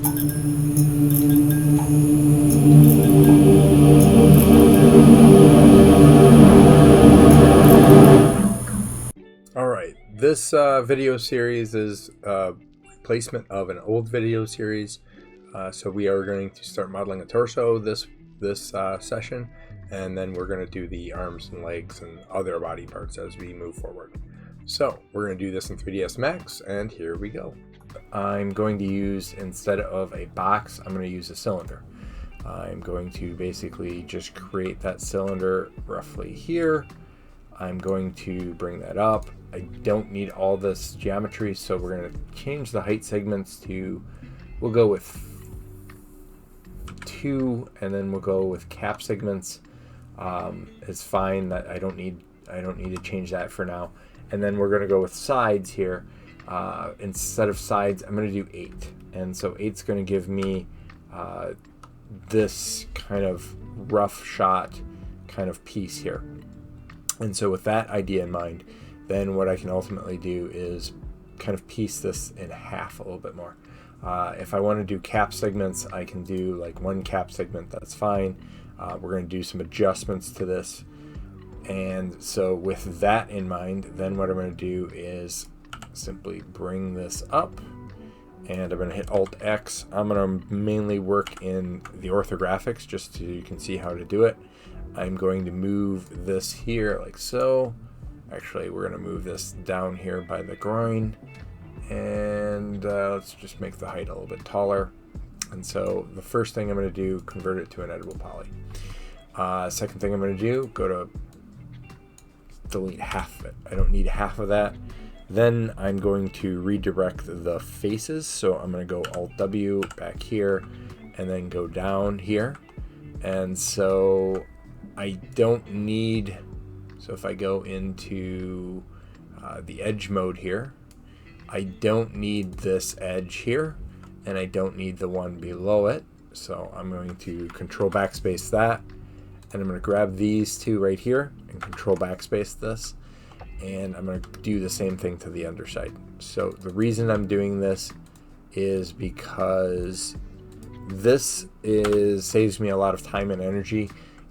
Alright, this video series is a replacement of an old video series. So we are going to start modeling a torso this session, and then we're going to do the arms and legs and other body parts as we move forward. So we're going to do this in 3ds Max, and here we go. I'm going to use, instead of a box, I'm going to use a cylinder. I'm going to basically just create that cylinder roughly here. I'm going to bring that up. I don't need all this geometry, so we're going to change the height segments to, we'll go with 2, and then we'll go with cap segments. It's fine that I don't need to change that for now. And then we're going to go with sides here. Instead of sides, I'm going to do 8, and so 8's going to give me this kind of rough shot kind of piece here. And so with that idea in mind, then what I can ultimately do is kind of piece this in half a little bit more. If I want to do cap segments, I can do like 1 cap segment, that's fine. We're going to do some adjustments to this. And so with that in mind, then what I'm going to do is simply bring this up, and I'm going to hit Alt X. I'm going to mainly work in the orthographics just so you can see how to do it. I'm going to move this here like so. Actually, we're going to move this down here by the groin, and let's just make the height a little bit taller. And so the first thing I'm going to do, convert it to an editable poly. Second thing I'm going to do, go to delete half of it. I don't need half of that. Then I'm going to redirect the faces, so I'm going to go Alt W back here and then go down here. And so I don't need, so if I go into the edge mode here, I don't need this edge here, and I don't need the one below it. So I'm going to control backspace that, and I'm going to grab these two right here and control backspace this, and I'm going to do the same thing to the underside. So the reason I'm doing this is because this saves me a lot of time and energy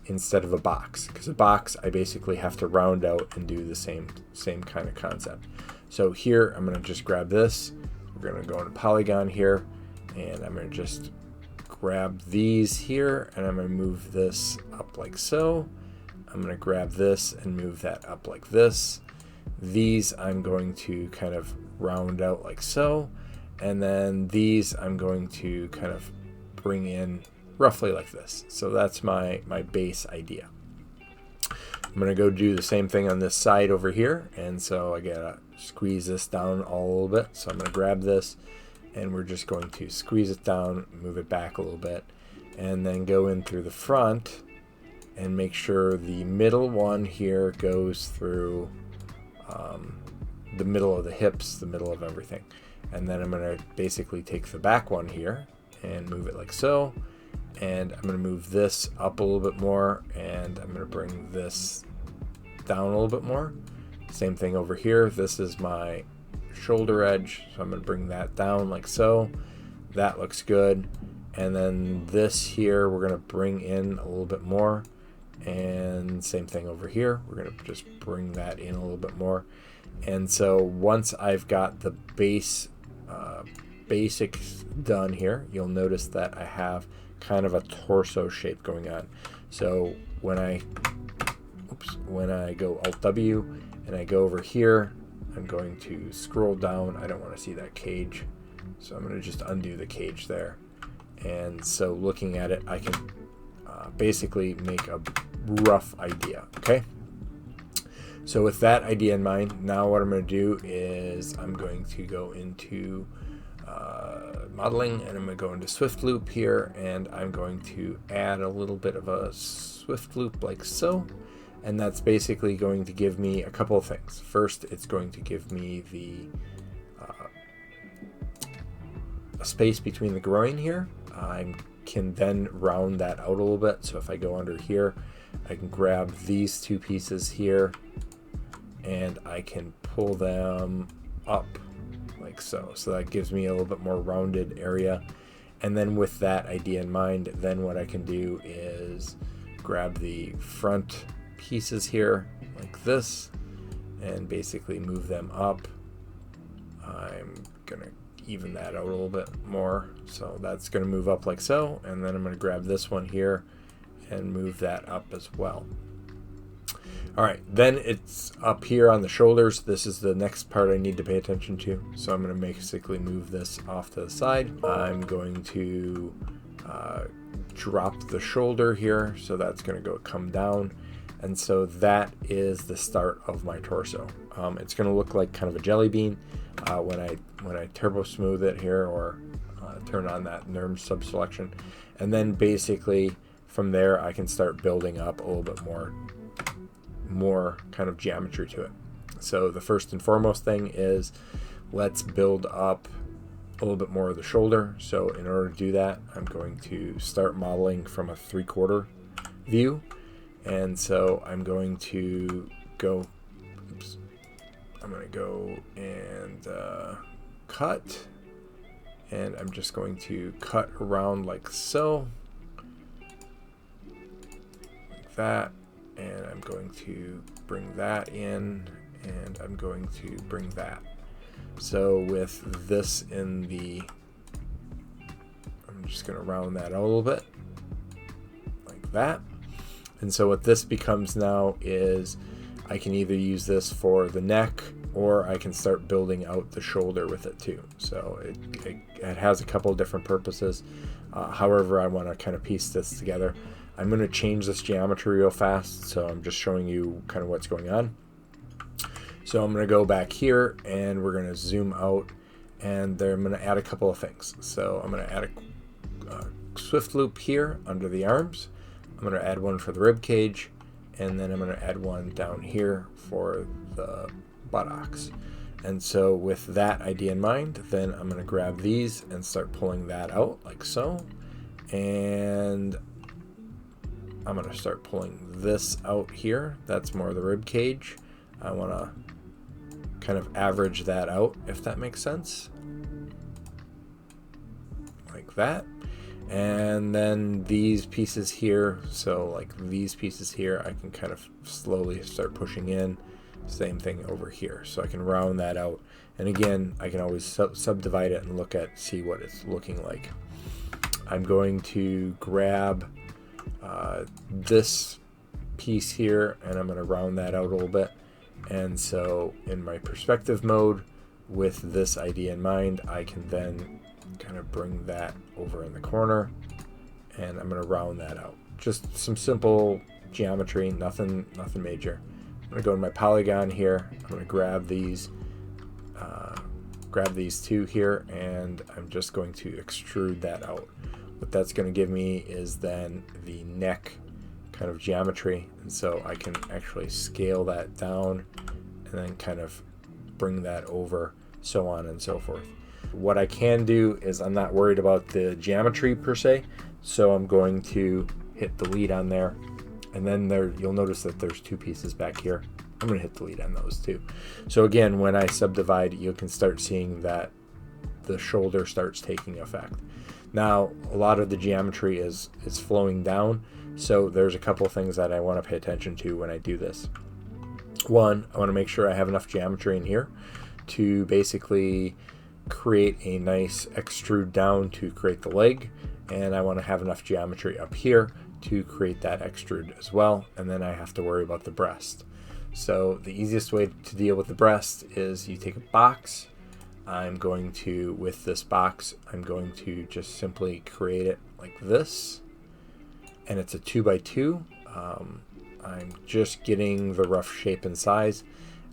instead of a box, because a box I basically have to round out and do the same kind of concept. So here I'm going to just grab this, we're going to go into polygon here, and I'm going to just grab these here, and I'm going to move this up like so. I'm going to grab this and move that up like this. These I'm going to kind of round out like so, and then these I'm going to kind of bring in roughly like this. So that's my base idea. I'm going to go do the same thing on this side over here, and so I gotta squeeze this down all a little bit. So I'm going to grab this, and we're just going to squeeze it down, move it back a little bit, and then go in through the front and make sure the middle one here goes through the middle of the hips, the middle of everything. And then I'm going to basically take the back one here and move it like so, and I'm going to move this up a little bit more, and I'm going to bring this down a little bit more. Same thing over here. This is my shoulder edge, so I'm going to bring that down like so. That looks good. And then this here we're going to bring in a little bit more, and same thing over here, we're going to just bring that in a little bit more. And so once I've got the basics done here, you'll notice that I have kind of a torso shape going on. So when I go Alt W and I go over here, I'm going to scroll down. I don't want to see that cage, so I'm going to just undo the cage there. And so looking at it, I can basically make a rough idea. Okay, so with that idea in mind, now what I'm going to do is I'm going to go into modeling, and I'm going to go into Swift Loop here, and I'm going to add a little bit of a Swift Loop like so. And that's basically going to give me a couple of things. First, it's going to give me the space between the groin here. I can then round that out a little bit. So if I go under here, I can grab these two pieces here, and I can pull them up like so. So that gives me a little bit more rounded area. And then with that idea in mind, then what I can do is grab the front pieces here like this and basically move them up. I'm gonna even that out a little bit more, so that's gonna move up like so, and then I'm gonna grab this one here and move that up as well. All right, then it's up here on the shoulders. This is the next part I need to pay attention to. So I'm going to basically move this off to the side. I'm going to drop the shoulder here. So that's going to come down. And so that is the start of my torso. It's going to look like kind of a jelly bean when I turbo smooth it here, or turn on that NURM sub selection. And then basically from there, I can start building up a little bit more kind of geometry to it. So the first and foremost thing is, let's build up a little bit more of the shoulder. So in order to do that, I'm going to start modeling from a 3/4 view. And so I'm going to go, I'm going to go and cut, and I'm just going to cut around like so, like that. And I'm going to bring that in, and I'm going to bring that. So with this in the, I'm just going to round that out a little bit, like that. And so what this becomes now is I can either use this for the neck, or I can start building out the shoulder with it too. So it has a couple of different purposes. However I want to kind of piece this together. I'm going to change this geometry real fast, so I'm just showing you kind of what's going on. So I'm going to go back here, and we're going to zoom out, and there I'm going to add a couple of things. So I'm going to add a swift loop here under the arms. I'm going to add one for the rib cage, and then I'm going to add one down here for the buttocks. And so with that idea in mind, then I'm going to grab these and start pulling that out like so. And I'm going to start pulling this out here. That's more the rib cage. I want to kind of average that out, if that makes sense. Like that. And then these pieces here, so like these pieces here, I can kind of slowly start pushing in. Same thing over here. So I can round that out. And again, I can always subdivide it and see what it's looking like. I'm going to grab this piece here, and I'm going to round that out a little bit. And so in my perspective mode, with this idea in mind, I can then kind of bring that over in the corner, and I'm going to round that out. Just some simple geometry, nothing major. I'm going to go to my polygon here. I'm going to grab these two here, and I'm just going to extrude that out. What that's going to give me is then the neck kind of geometry, and so I can actually scale that down and then kind of bring that over, so on and so forth. What I can do is, I'm not worried about the geometry per se, so I'm going to hit delete on there, and then you'll notice that there's two pieces back here. I'm going to hit delete on those too. So again, when I subdivide, you can start seeing that the shoulder starts taking effect. Now, a lot of the geometry is flowing down, so there's a couple of things that I want to pay attention to when I do this. One, I want to make sure I have enough geometry in here to basically create a nice extrude down to create the leg, and I want to have enough geometry up here to create that extrude as well, and then I have to worry about the breast. So the easiest way to deal with the breast is you take a box. With this box, I'm going to just simply create it like this, and it's a 2x2. I'm just getting the rough shape and size,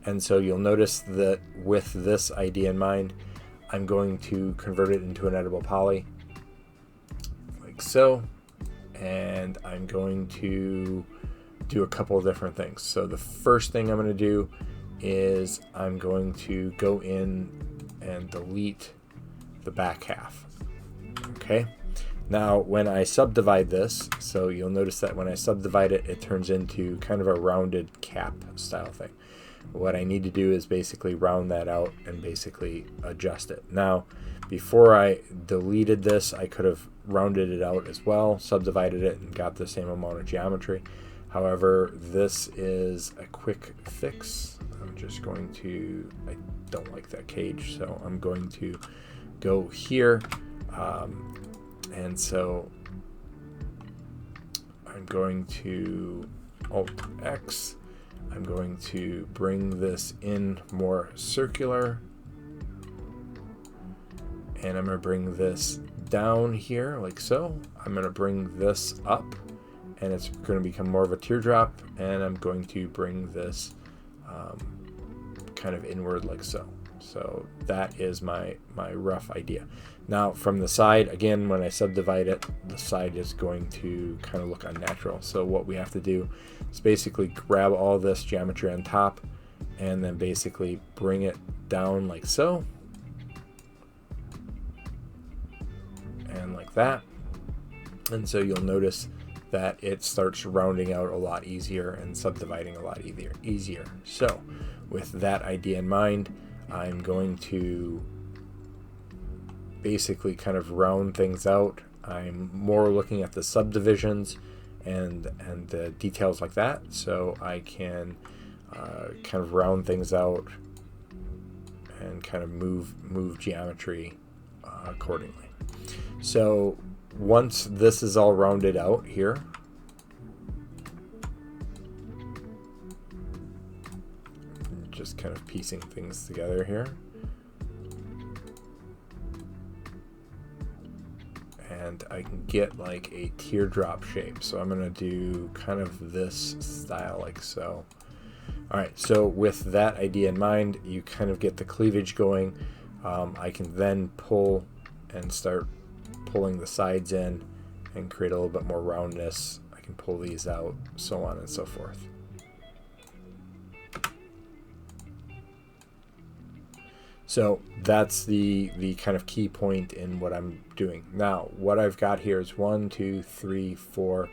and so you'll notice that with this idea in mind, I'm going to convert it into an editable poly, like so, and I'm going to do a couple of different things. So the first thing I'm going to do is I'm going to go in and delete the back half. Okay, now when I subdivide this, so you'll notice that when I subdivide it, it turns into kind of a rounded cap style thing. What I need to do is basically round that out and basically adjust it. Now, before I deleted this, I could have rounded it out as well, subdivided it, and got the same amount of geometry. However, this is a quick fix. I'm just going to, I don't like that cage, so I'm going to go here. And so I'm going to Alt-X. I'm going to bring this in more circular. And I'm going to bring this down here like so. I'm going to bring this up, and it's going to become more of a teardrop. And I'm going to bring this kind of inward like so. So that is my rough idea. Now from the side, again, when I subdivide it, the side is going to kind of look unnatural. So what we have to do is basically grab all this geometry on top and then basically bring it down like so. And like that. And so you'll notice that it starts rounding out a lot easier and subdividing a lot easier. So with that idea in mind, I'm going to basically kind of round things out. I'm more looking at the subdivisions and the details like that, so I can kind of round things out and kind of move geometry accordingly. So once this is all rounded out here, just kind of piecing things together here. And I can get like a teardrop shape. So I'm going to do kind of this style like so. All right, so with that idea in mind, you kind of get the cleavage going. I can then pull and start pulling the sides in and create a little bit more roundness. I can pull these out, so on and so forth. So that's the kind of key point in what I'm doing. Now, what I've got here is 1, 2, 3, 4,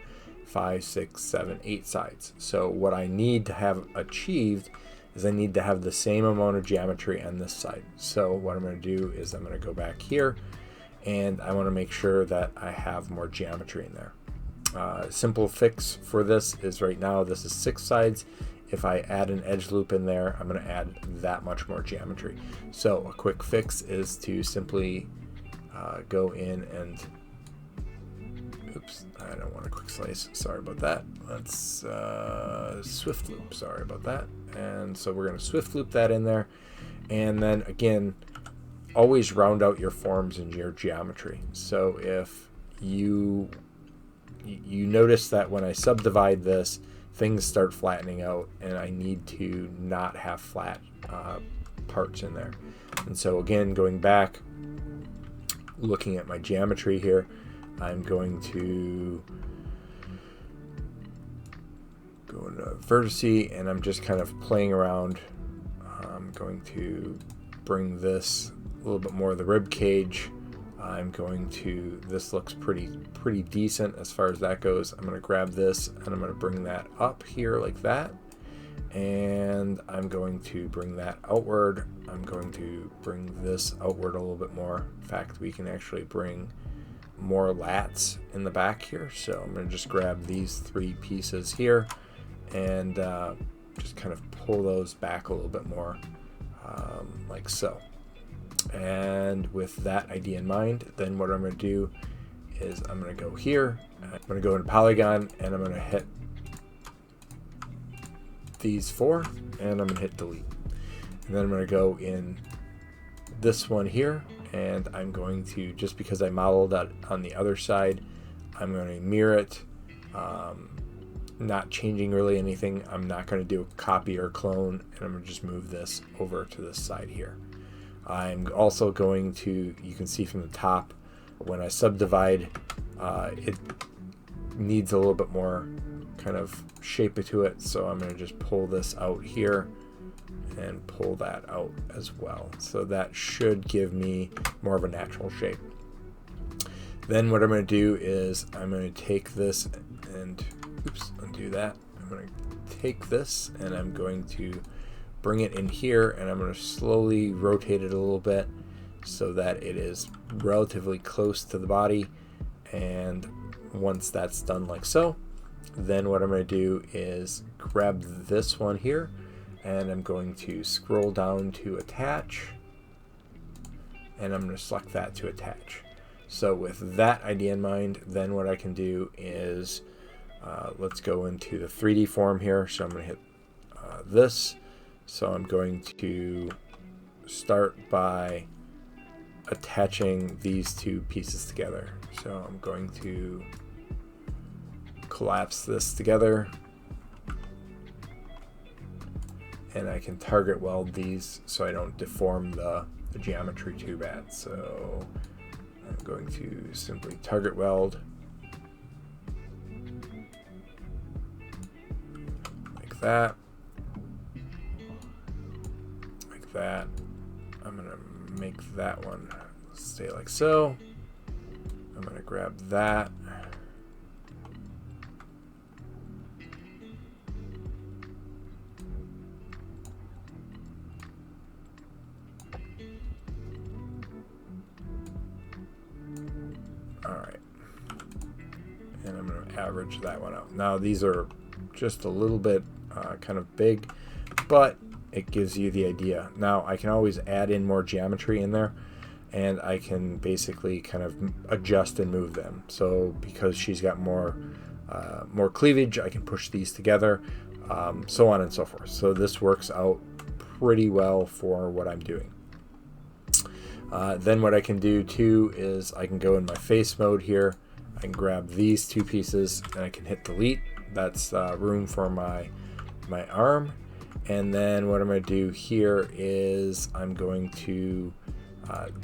5, 6, 7, 8 sides. So what I need to have achieved is I need to have the same amount of geometry on this side. So what I'm going to do is I'm going to go back here, and I want to make sure that I have more geometry in there. Simple fix for this is right now this is 6 sides. If I add an edge loop in there, I'm going to add that much more geometry. So a quick fix is to simply go in and, oops, I don't want a quick slice, sorry about that. Let's swift loop, sorry about that. And so we're going to swift loop that in there. And then again, always round out your forms and your geometry. So if you notice that when I subdivide this, things start flattening out, and I need to not have flat parts in there. And so again, going back, looking at my geometry here, I'm going to go into vertice, and I'm just kind of playing around. I'm going to bring this a little bit more of the rib cage. I'm going to, this looks pretty decent as far as that goes. I'm going to grab this and I'm going to bring that up here like that. And I'm going to bring that outward. I'm going to bring this outward a little bit more. In fact, we can actually bring more lats in the back here. So I'm going to just grab these 3 pieces here and just kind of pull those back a little bit more like so. And with that idea in mind, then what I'm going to do is I'm going to go here, I'm going to go into polygon, and I'm going to hit these 4, and I'm going to hit delete. And then I'm going to go in this one here, and I'm going to, just because I modeled that on the other side, I'm going to mirror it, not changing really anything. I'm not going to do a copy or clone, and I'm going to just move this over to this side here. I'm also going to, you can see from the top, when I subdivide, it needs a little bit more kind of shape to it. So I'm going to just pull this out here and pull that out as well. So that should give me more of a natural shape. Then what I'm going to do is I'm going to take this and, oops, undo that. I'm going to take this and I'm going to bring it in here, and I'm going to slowly rotate it a little bit so that it is relatively close to the body. And once that's done like so, then what I'm going to do is grab this one here, and I'm going to scroll down to attach, and I'm going to select that to attach. So with that idea in mind, then what I can do is let's go into the 3D form here. So I'm going to hit this. So I'm going to start by attaching these two pieces together. So I'm going to collapse this together, and I can target weld these so I don't deform the geometry too bad. So I'm going to simply target weld like that, like that. I'm going to make that one stay like so. I'm going to grab that. All right. And I'm going to average that one out. Now these are just a little bit kind of big, but it gives you the idea. Now I can always add in more geometry in there, and I can basically kind of adjust and move them. So because she's got more cleavage, I can push these together, so on and so forth. So this works out pretty well for what I'm doing. Then what I can do too is I can go in my face mode here. I can grab these two pieces and I can hit delete. That's room for my arm. And then what I'm going to do here is I'm going to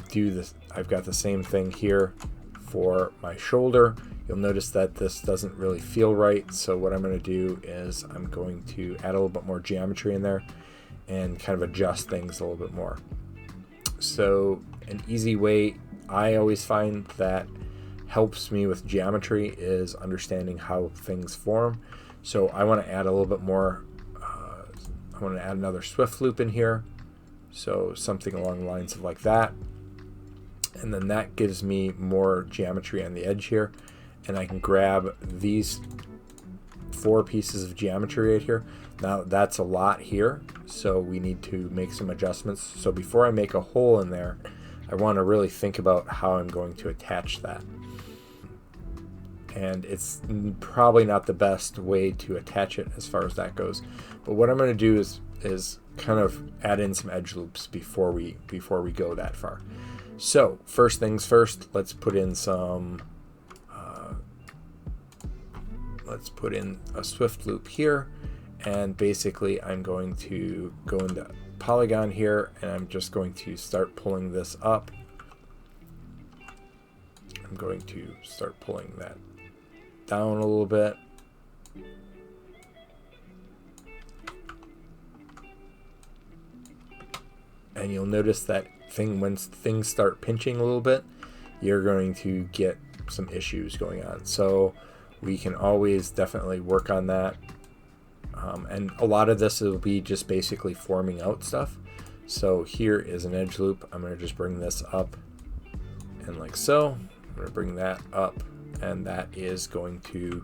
do this. I've got the same thing here for my shoulder. You'll notice that this doesn't really feel right. So what I'm going to do is I'm going to add a little bit more geometry in there and kind of adjust things a little bit more. So an easy way I always find that helps me with geometry is understanding how things form. So I want to add a little bit more. I want to add another Swift loop in here. So something along the lines of like that. And then that gives me more geometry on the edge here. And I can grab these 4 pieces of geometry right here. Now that's a lot here, so we need to make some adjustments. So before I make a hole in there, I want to really think about how I'm going to attach that. And it's probably not the best way to attach it as far as that goes. But what I'm going to do is kind of add in some edge loops before we go that far. So first things first, let's put in some. Let's put in a Swift loop here, and basically I'm going to go into Polygon here, and I'm just going to start pulling this up. I'm going to start pulling that down a little bit. And you'll notice that when things start pinching a little bit, you're going to get some issues going on. So we can always definitely work on that. And a lot of this will be just basically forming out stuff. So here is an edge loop. I'm going to just bring this up and like so. I'm going to bring that up, and that is going to,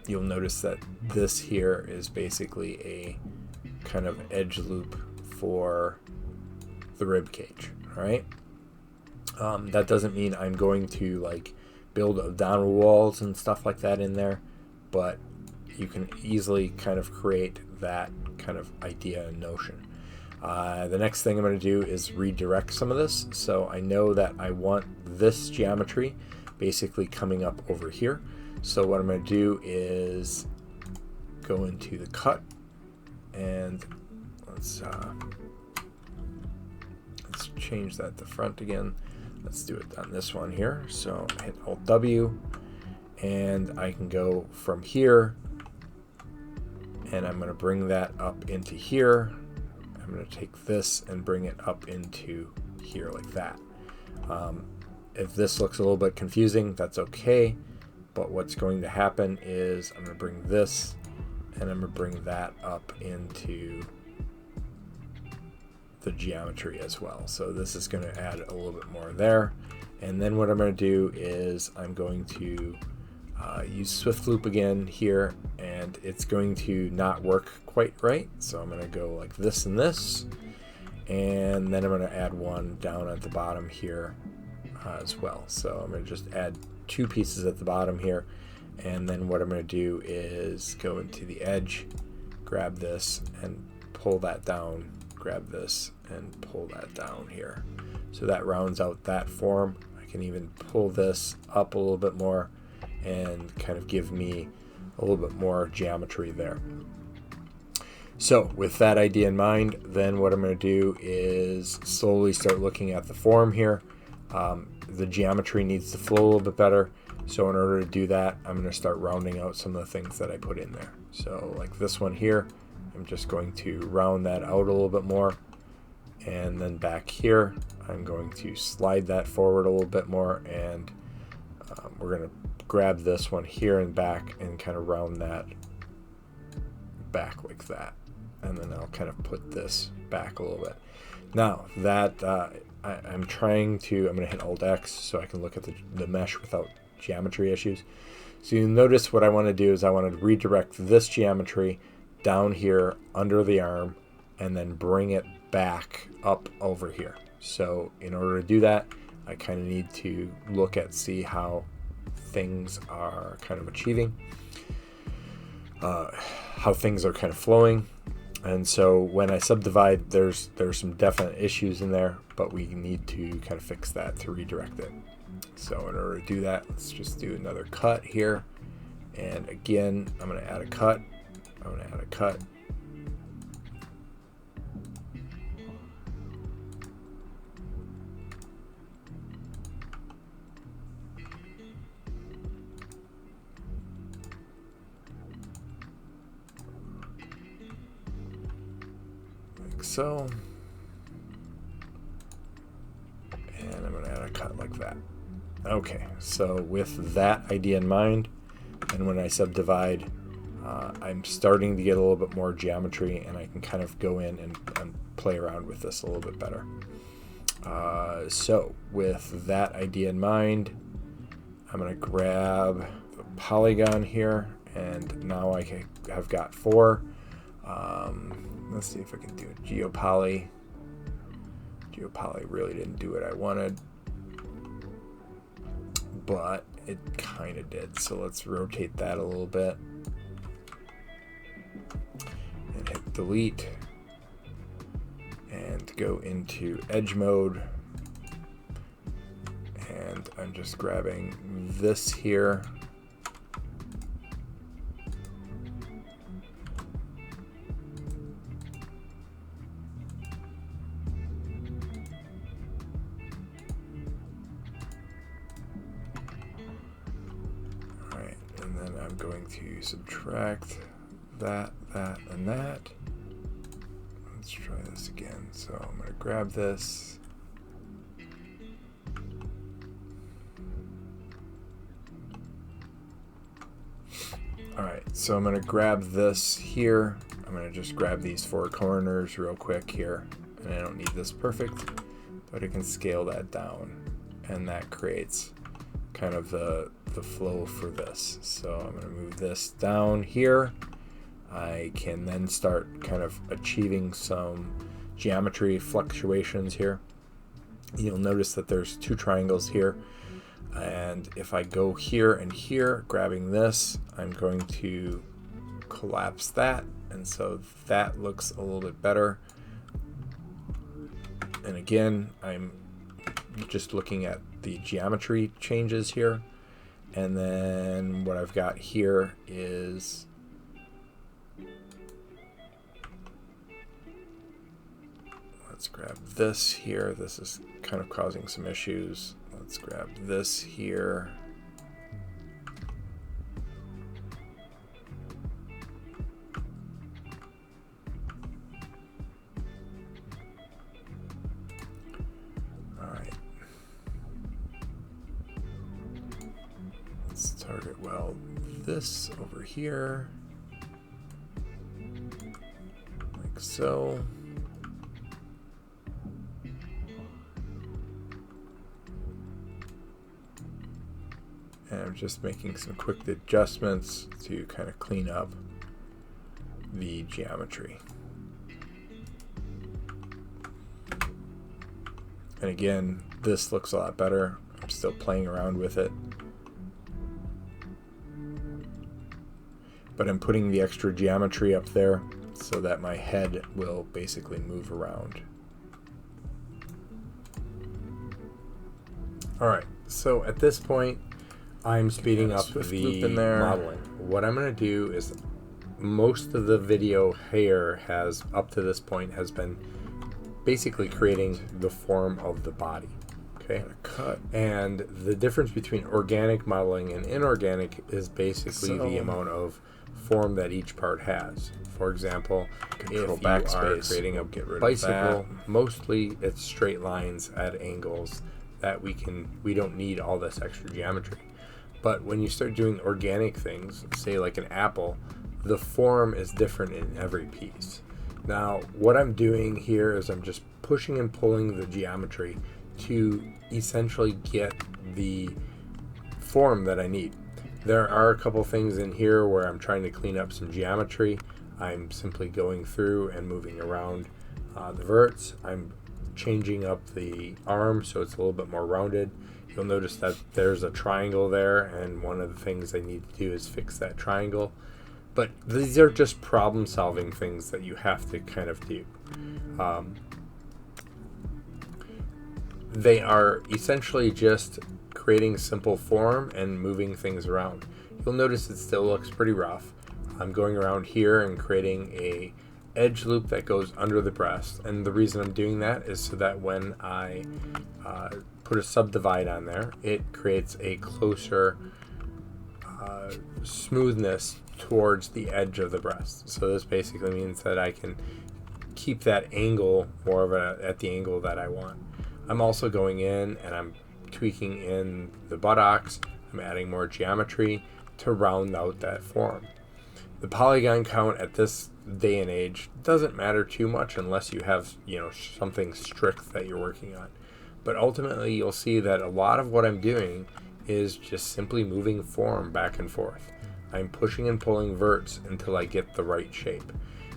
you'll notice that this here is basically a kind of edge loop for the rib cage. All right. That doesn't mean I'm going to like build abdominal walls and stuff like that in there, but you can easily kind of create that kind of idea and notion. The next thing I'm going to do is redirect some of this. So I know that I want this geometry basically coming up over here. So what I'm going to do is go into the cut, and let's change that to front again. Let's do it on this one here. So hit Alt W, and I can go from here, and I'm going to bring that up into here. I'm going to take this and bring it up into here like that. If this looks a little bit confusing, that's okay. But what's going to happen is I'm going to bring this and I'm going to bring that up into the geometry as well. So this is going to add a little bit more there. And then what I'm going to do is I'm going to use Swift Loop again here, and it's going to not work quite right. So I'm going to go like this and this, and then I'm going to add one down at the bottom here as well. So I'm going to just add two pieces at the bottom here, and then what I'm going to do is go into the edge, grab this and pull that down, grab this and pull that down here. So that rounds out that form. I can even pull this up a little bit more and kind of give me a little bit more geometry there. So with that idea in mind, then what I'm going to do is slowly start looking at the form here. The geometry needs to flow a little bit better. So in order to do that, I'm going to start rounding out some of the things that I put in there. So like this one here, I'm just going to round that out a little bit more. And then back here, I'm going to slide that forward a little bit more, and we're going to grab this one here and back and kind of round that back like that. And then I'll kind of put this back a little bit. Now that I'm going to hit Alt X so I can look at the mesh without geometry issues. So you notice what I want to do is I want to redirect this geometry down here under the arm and then bring it back up over here. So in order to do that, I kind of need to look at see how things are kind of achieving, how things are kind of flowing. And so when I subdivide, there's some definite issues in there, but we need to kind of fix that to redirect it. So in order to do that, let's just do another cut here. And again, I'm going to add a cut. I'm going to add a cut. Like so. And I'm going to add a cut like that. Okay, so with that idea in mind, and when I subdivide, I'm starting to get a little bit more geometry, and I can kind of go in and play around with this a little bit better. So with that idea in mind, I'm going to grab the polygon here, and now I've got 4. Let's see if I can do a geopoly. Geopoly really didn't do what I wanted, but it kind of did. So let's rotate that a little bit and hit delete and go into edge mode. And I'm just grabbing this here. I'm going to subtract that, and that. Let's try this again. So I'm going to grab this. Alright, so I'm going to grab this here. I'm going to just grab these 4 corners real quick here. And I don't need this perfect, but I can scale that down. And that creates kind of the flow for this. So I'm going to move this down here. I can then start kind of achieving some geometry fluctuations here. You'll notice that there's 2 triangles here, and if I go here and here, grabbing this, I'm going to collapse that, and so that looks a little bit better. And again, I'm just looking at the geometry changes here. And then what I've got here is let's grab this here. This is kind of causing some issues. Let's grab this here. Target weld this over here. so. And I'm just making some quick adjustments to kind of clean up the geometry. And again, this looks a lot better. I'm still playing around with it. But I'm putting the extra geometry up there so that my head will basically move around. Alright, so at this point, I'm speeding up the modeling. What I'm going to do is, most of the video here has, up to this point, has been basically creating the form of the body. Okay, cut. And the difference between organic modeling and inorganic is basically the amount of form that each part has. For example, if you are creating a bicycle, mostly it's straight lines at angles that we don't need all this extra geometry. But when you start doing organic things, say like an apple, the form is different in every piece. Now, what I'm doing here is I'm just pushing and pulling the geometry to essentially get the form that I need. There are a couple things in here where I'm trying to clean up some geometry. I'm simply going through and moving around the verts. I'm changing up the arm so it's a little bit more rounded. You'll notice that there's a triangle there, and one of the things I need to do is fix that triangle. But these are just problem-solving things that you have to kind of do. They are essentially just creating simple form and moving things around. You'll notice it still looks pretty rough. I'm going around here and creating a edge loop that goes under the breast, and the reason I'm doing that is so that when I put a subdivide on there, it creates a closer smoothness towards the edge of the breast. So this basically means that I can keep that angle more of at the angle that I want. I'm also going in and I'm tweaking in the buttocks. I'm adding more geometry to round out that form. The polygon count at this day and age doesn't matter too much unless you have, something strict that you're working on. But ultimately, you'll see that a lot of what I'm doing is just simply moving form back and forth. I'm pushing and pulling verts until I get the right shape.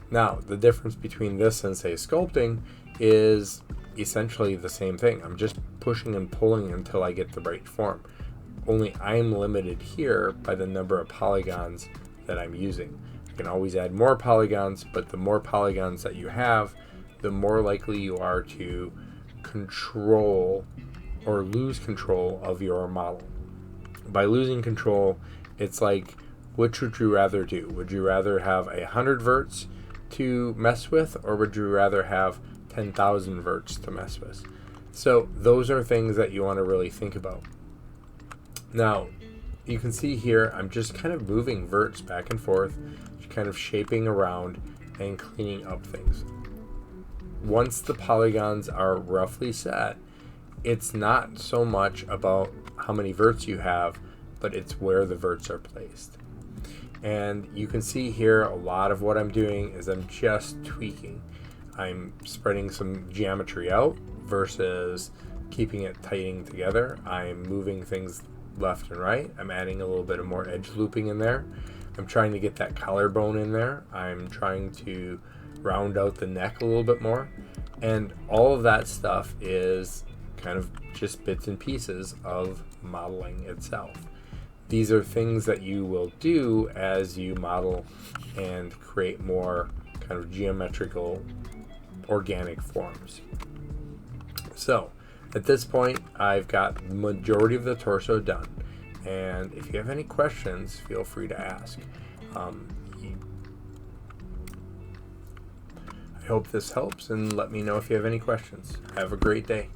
Now, the difference between this and, say, sculpting is essentially the same thing. I'm just pushing and pulling until I get the right form. Only I'm limited here by the number of polygons that I'm using. I can always add more polygons, but the more polygons that you have, the more likely you are to control or lose control of your model. By losing control, it's like, which would you rather do? Would you rather have 100 verts to mess with, or would you rather have 10,000 verts to mess with? So those are things that you want to really think about. Now, you can see here, I'm just kind of moving verts back and forth, just kind of shaping around and cleaning up things. Once the polygons are roughly set, it's not so much about how many verts you have, but it's where the verts are placed. And you can see here a lot of what I'm doing is I'm just tweaking. I'm spreading some geometry out versus keeping it tightening together. I'm moving things left and right. I'm adding a little bit of more edge looping in there. I'm trying to get that collarbone in there. I'm trying to round out the neck a little bit more. And all of that stuff is kind of just bits and pieces of modeling itself. These are things that you will do as you model and create more kind of geometrical organic forms. So at this point, I've got the majority of the torso done. And if you have any questions, feel free to ask. I hope this helps, and let me know if you have any questions. Have a great day.